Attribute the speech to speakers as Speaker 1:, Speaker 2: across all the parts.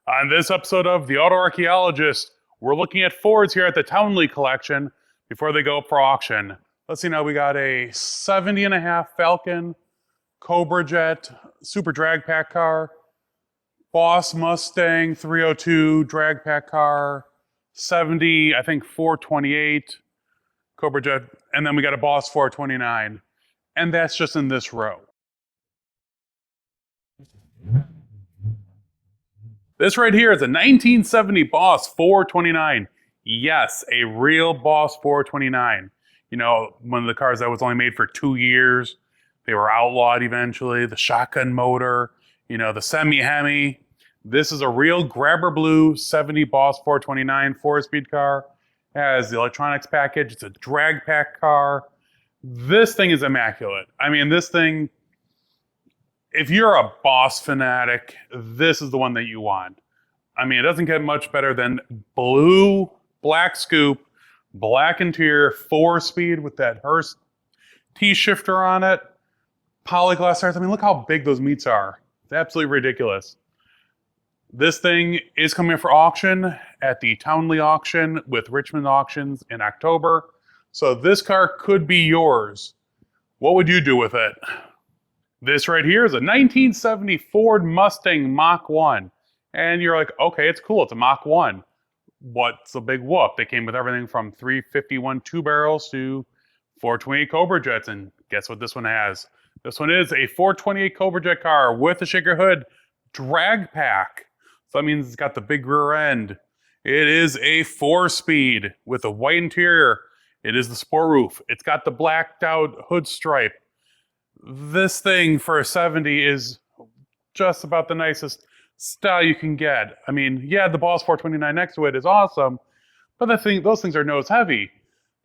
Speaker 1: On this episode of The AutoArchaeologist, we're looking at Fords here at the Townley collection before they go up for auction. Let's see now, we got a 70.5 Falcon, Cobra Jet, Super Drag Pack car, Boss Mustang 302 Drag Pack car, 70, I think 428 Cobra Jet, and then we got a Boss 429. And that's just in this row. This right here is a 1970 Boss 429. Yes, a real Boss 429. You know, one of the cars that was only made for 2 years. They were outlawed eventually. The shotgun motor, you know, the semi-Hemi. This is a real grabber blue 70 Boss 429 4-speed car. It has the electronics package. It's a drag pack car. This thing is immaculate. I mean, this thing, if you're a Boss fanatic, this is the one that you want. I mean, it doesn't get much better than blue, black scoop, black interior, 4-speed with that Hurst T-shifter on it, polyglass tires. I mean, look how big those meats are. It's absolutely ridiculous. This thing is coming up for auction at the Townley auction with Richmond Auctions in October. So this car could be yours. What would you do with it? This right here is a 1970 Ford Mustang Mach 1. And you're like, okay, it's cool, it's a Mach 1. What's the big whoop? They came with everything from 351 two barrels to 428 Cobra Jets. And guess what this one has? This one is a 428 Cobra Jet car with a shaker hood drag pack. So that means it's got the big rear end. It is a 4-speed with a white interior. It is the sport roof. It's got the blacked out hood stripe. This thing for a 70 is just about the nicest style you can get. I mean, yeah, the Boss 429 next to it is awesome, but those things are nose heavy.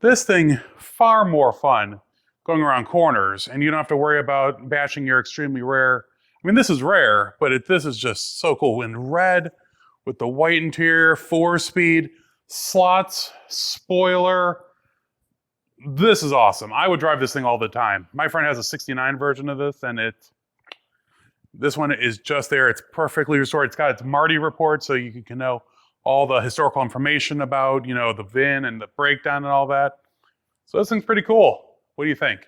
Speaker 1: This thing, far more fun going around corners, and you don't have to worry about bashing your extremely rare. I mean, this is rare, but this is just so cool. In red, with the white interior, 4-speed, slots, spoiler. This is awesome. I would drive this thing all the time. My friend has a 69 version of this, and this one is just there. It's perfectly restored. It's got its Marty report, so you can know all the historical information about, you know, the VIN and the breakdown and all that. So this thing's pretty cool. What do you think?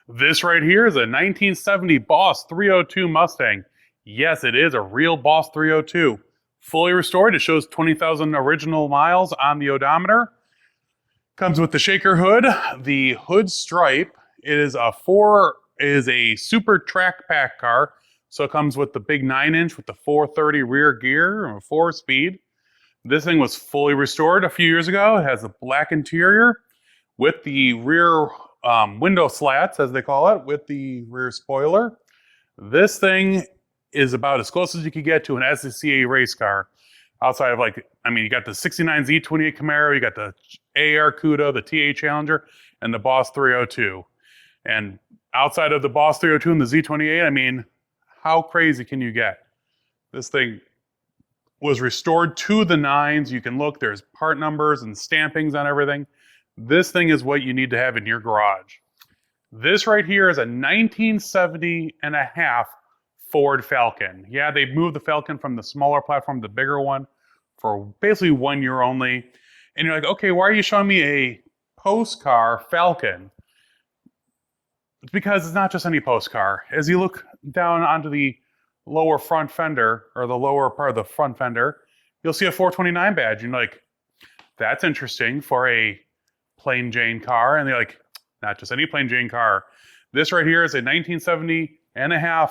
Speaker 1: This right here is a 1970 Boss 302 Mustang. Yes, it is a real Boss 302. Fully restored. It shows 20,000 original miles on the odometer. Comes with the shaker hood, the hood stripe. It is a super track pack car. So it comes with the big 9-inch with the 430 rear gear, 4-speed. This thing was fully restored a few years ago. It has a black interior with the rear window slats, as they call it, with the rear spoiler. This thing is about as close as you could get to an SCCA race car. Outside of, like, I mean, you got the 69 Z28 Camaro, you got the AR Cuda, the TA Challenger, and the Boss 302. And outside of the Boss 302 and the Z28, I mean, how crazy can you get? This thing was restored to the nines. You can look, there's part numbers and stampings on everything. This thing is what you need to have in your garage. This right here is a 1970.5 Ford Falcon. Yeah, they moved the Falcon from the smaller platform to the bigger one for basically 1 year only. And you're like, okay, why are you showing me a post car Falcon? It's because it's not just any post car. As you look down onto the lower front fender, or the lower part of the front fender, you'll see a 429 badge. And you're like, that's interesting for a plain Jane car. And they're like, not just any plain Jane car. This right here is a 1970.5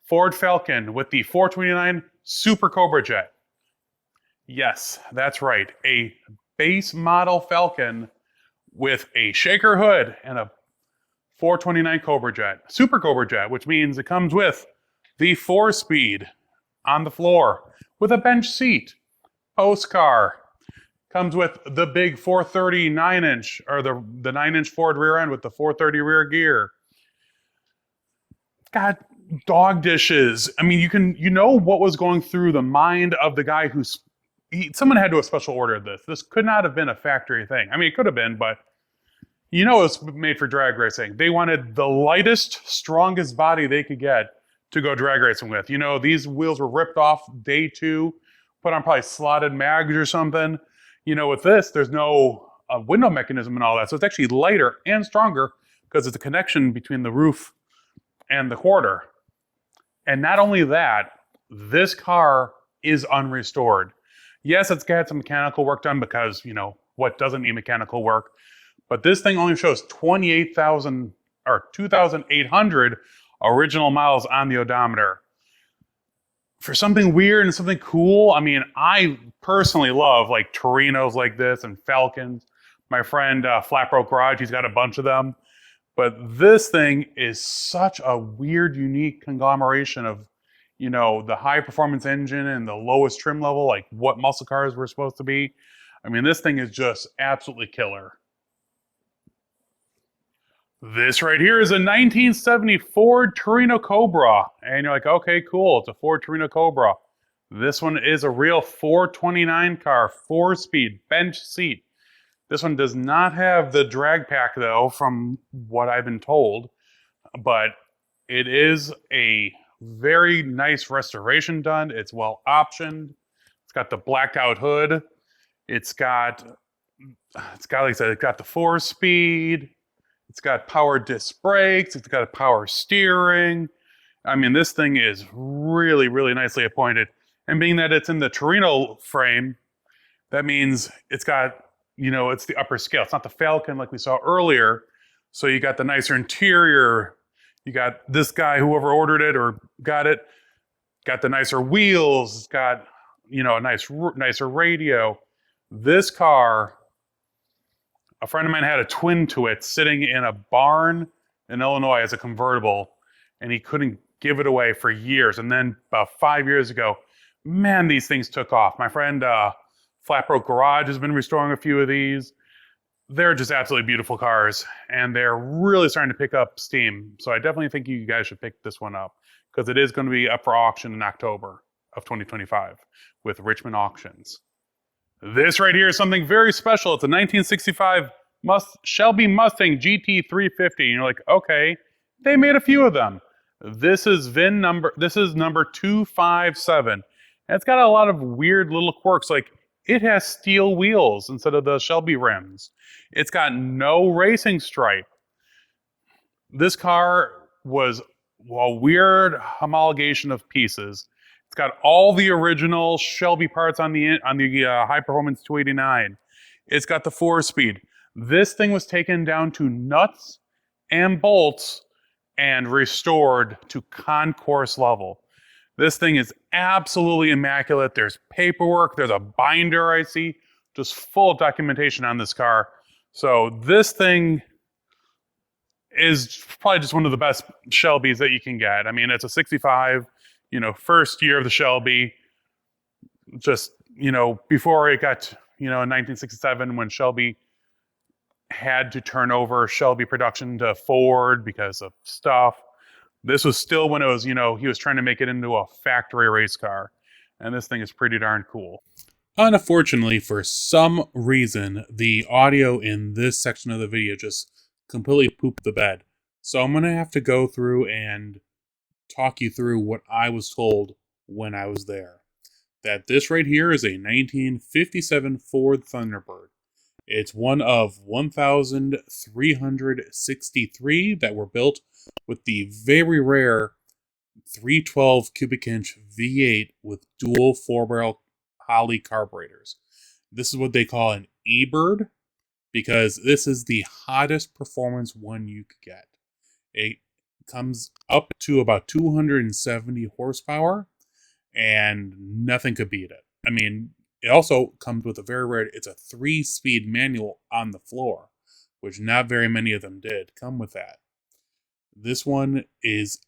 Speaker 1: Ford Falcon with the 429 Super Cobra Jet. Yes, that's right. A base model Falcon with a shaker hood and a 429 Cobra Jet. Super Cobra Jet, which means it comes with the 4-speed on the floor with a bench seat. Post car. Comes with the big 430 9-inch, or the 9-inch Ford rear end with the 430 rear gear. It's got dog dishes. I mean, you know what was going through the mind of the guy someone had to have special ordered this. This could not have been a factory thing. I mean, it could have been, but you know it was made for drag racing. They wanted the lightest, strongest body they could get to go drag racing with. You know, these wheels were ripped off day 2, put on probably slotted mags or something. You know, with this, there's no window mechanism and all that. So it's actually lighter and stronger because it's a connection between the roof and the quarter. And not only that, this car is unrestored. Yes, it's got some mechanical work done because, you know, what doesn't need mechanical work? But this thing only shows 28,000 or 2,800 original miles on the odometer. For something weird and something cool, I mean, I personally love like Torinos like this and Falcons. My friend Flat Broke Garage, he's got a bunch of them. But this thing is such a weird, unique conglomeration of, you know, the high performance engine and the lowest trim level, like what muscle cars were supposed to be. I mean, this thing is just absolutely killer. This right here is a 1970 Ford Torino Cobra. And you're like, okay, cool. It's a Ford Torino Cobra. This one is a real 429 car, 4-speed, bench seat. This one does not have the drag pack, though, from what I've been told. But it is a very nice restoration done. It's well optioned. It's got the blacked out hood. It's got like I said, it's got the 4-speed. It's got power disc brakes. It's got a power steering. I mean, this thing is really, really nicely appointed. And being that it's in the Torino frame, that means it's got, you know, it's the upper scale. It's not the Falcon like we saw earlier. So you got the nicer interior. You got this guy, whoever ordered it or got it, got the nicer wheels. It's got, you know, a nicer radio. This car, a friend of mine had a twin to it sitting in a barn in Illinois as a convertible, and he couldn't give it away for years. And then about 5 years ago, man, these things took off. My friend Flat Broke Garage has been restoring a few of these. They're just absolutely beautiful cars, and they're really starting to pick up steam. So I definitely think you guys should pick this one up because it is going to be up for auction in October of 2025 with Richmond Auctions. This right here is something very special. It's a 1965 Shelby Mustang GT350. And you're like, okay, they made a few of them. This is number 257. And it's got a lot of weird little quirks, like it has steel wheels instead of the Shelby rims. It's got no racing stripe. This car was a weird homologation of pieces. It's got all the original Shelby parts on the high performance 289. It's got the 4-speed. This thing was taken down to nuts and bolts and restored to concourse level. This thing is absolutely immaculate. There's paperwork. There's a binder I see, just full of documentation on this car. So this thing is probably just one of the best Shelbys that you can get. I mean, it's a 65. You know, first year of the Shelby, just, you know, before it got, you know, in 1967 when Shelby had to turn over Shelby production to Ford because of stuff. This was still when it was, you know, he was trying to make it into a factory race car. And this thing is pretty darn cool. Unfortunately, for some reason, the audio in this section of the video just completely pooped the bed. So I'm going to have to go through and talk you through what I was told when I was there. That this right here is a 1957 Ford Thunderbird. It's one of 1,363 that were built with the very rare 312 cubic inch V8 with dual 4-barrel Holley carburetors. This is what they call an E-Bird because this is the hottest performance one you could get. It comes up to about 270 horsepower and nothing could beat it. I mean, it also comes with a very rare, it's a 3-speed manual on the floor, which not very many of them did come with that. This one is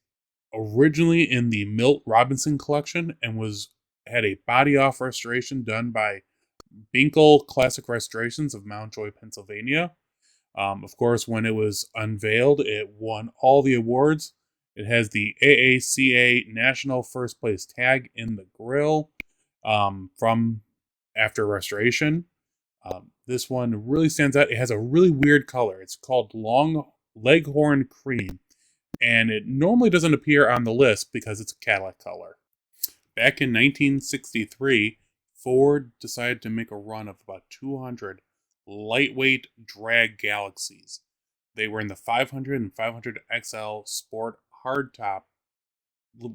Speaker 1: originally in the Milt Robinson collection and had a body off restoration done by Binkle Classic Restorations of Mount Joy, Pennsylvania. Of course, when it was unveiled, it won all the awards. It has the AACA National First Place tag in the grille from after restoration. This one really stands out. It has a really weird color. It's called Long Leghorn Cream. and it normally doesn't appear on the list because it's a Cadillac color. Back in 1963, Ford decided to make a run of about 200 lightweight drag Galaxies. They were in the 500 and 500 XL Sport hardtop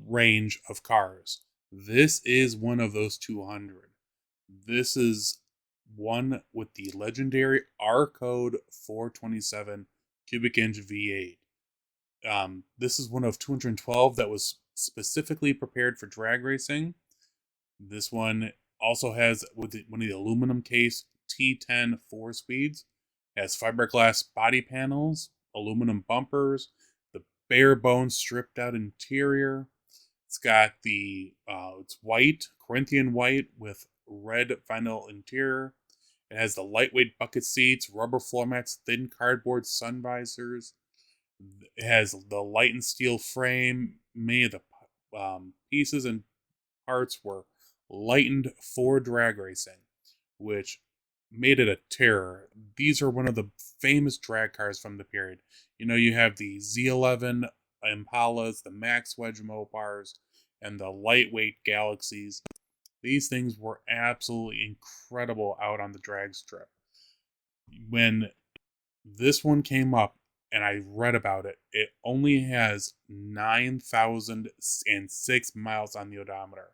Speaker 1: range of cars. This is one of those 200. This is one with the legendary R code 427 cubic inch V8. This is one of 212 that was specifically prepared for drag racing. This one also has one of the aluminum case T10 4-speeds. It has fiberglass body panels, aluminum bumpers, the bare bones stripped out interior. It's got it's white, Corinthian white with red vinyl interior. It has the lightweight bucket seats, rubber floor mats, thin cardboard sun visors. It has the light and steel frame. Many of the pieces and parts were lightened for drag racing, which made it a terror. These are one of the famous drag cars from the period. You have the Z11 Impalas, the Max Wedge Mopars, and the lightweight Galaxies. These things were absolutely incredible out on the drag strip. When this one came up and I read about it, it only has 9,006 miles on the odometer.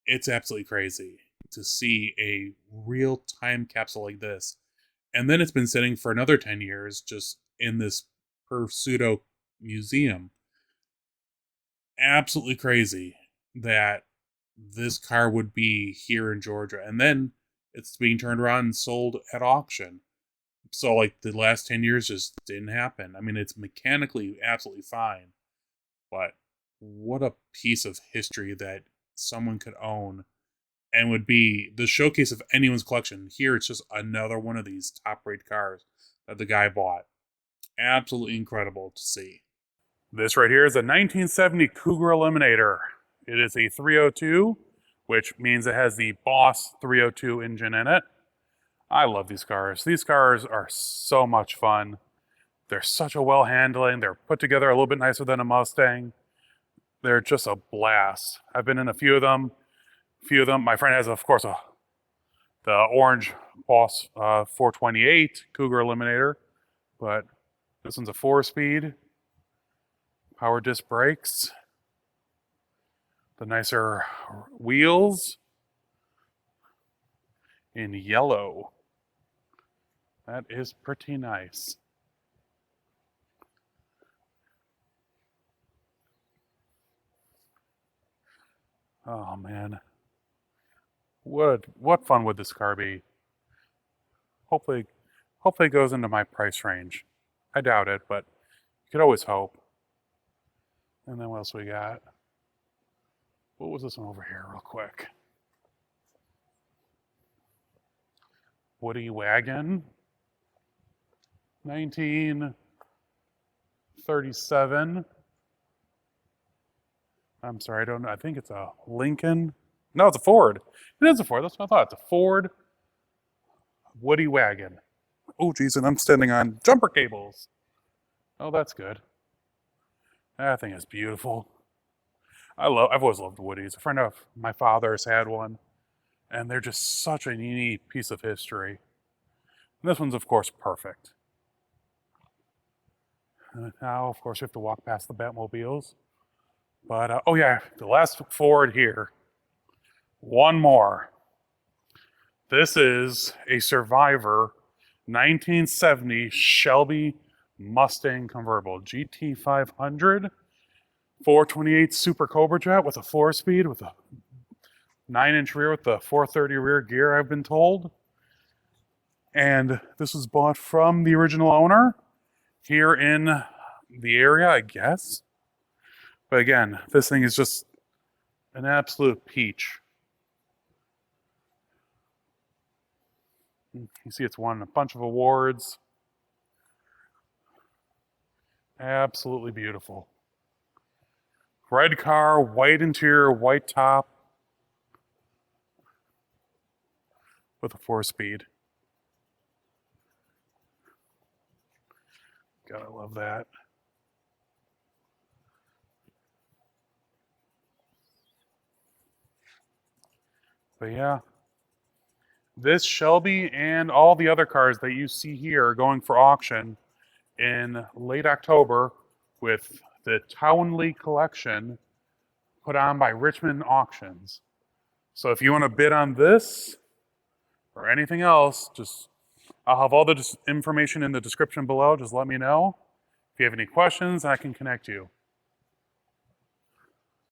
Speaker 1: It's absolutely crazy to see a real time capsule like this. And then it's been sitting for another 10 years just in this pseudo museum. Absolutely crazy that this car would be here in Georgia. And then it's being turned around and sold at auction. So, like, the last 10 years just didn't happen. I mean, it's mechanically absolutely fine. But what a piece of history that someone could own and would be the showcase of anyone's collection. Here, it's just another one of these top-rate cars that the guy bought. Absolutely incredible to see. This right here is a 1970 Cougar Eliminator. It is a 302, which means it has the Boss 302 engine in it. I love these cars. These cars are so much fun. They're such a well handling. They're put together a little bit nicer than a Mustang. They're just a blast. I've been in a few of them. My friend has, of course, the orange Boss 428 Cougar Eliminator, but this one's a 4-speed. Power disc brakes. The nicer wheels in yellow. That is pretty nice. Oh man. What fun would this car be? Hopefully it goes into my price range. I doubt it, but you could always hope. And then what else we got? What was this one over here real quick? Woody Wagon. 1937. I'm sorry, I don't know. I think it's a Lincoln. No, it's a Ford. It is a Ford. That's what I thought. It's a Ford Woody Wagon. Oh, geez, and I'm standing on jumper cables. Oh, that's good. That thing is beautiful. I've always loved Woodies. A friend of my father's had one, and they're just such a unique piece of history. And this one's, of course, perfect. And now, of course, we have to walk past the Batmobiles. But, oh yeah, the last Ford here. One more. This is a Survivor 1970 Shelby Mustang convertible GT500 428 Super Cobra Jet with a 4-speed with a 9-inch rear with the 430 rear gear, I've been told. And this was bought from the original owner here in the area, I guess. But again, this thing is just an absolute peach. You see it's won a bunch of awards. Absolutely beautiful. Red car, white interior, white top with a 4-speed. Gotta love that. But yeah, this Shelby and all the other cars that you see here are going for auction in late October with the Townley collection put on by Richmond Auctions. So if you want to bid on this or anything else, just I'll have all the information in the description below. Just let me know. If you have any questions, I can connect you.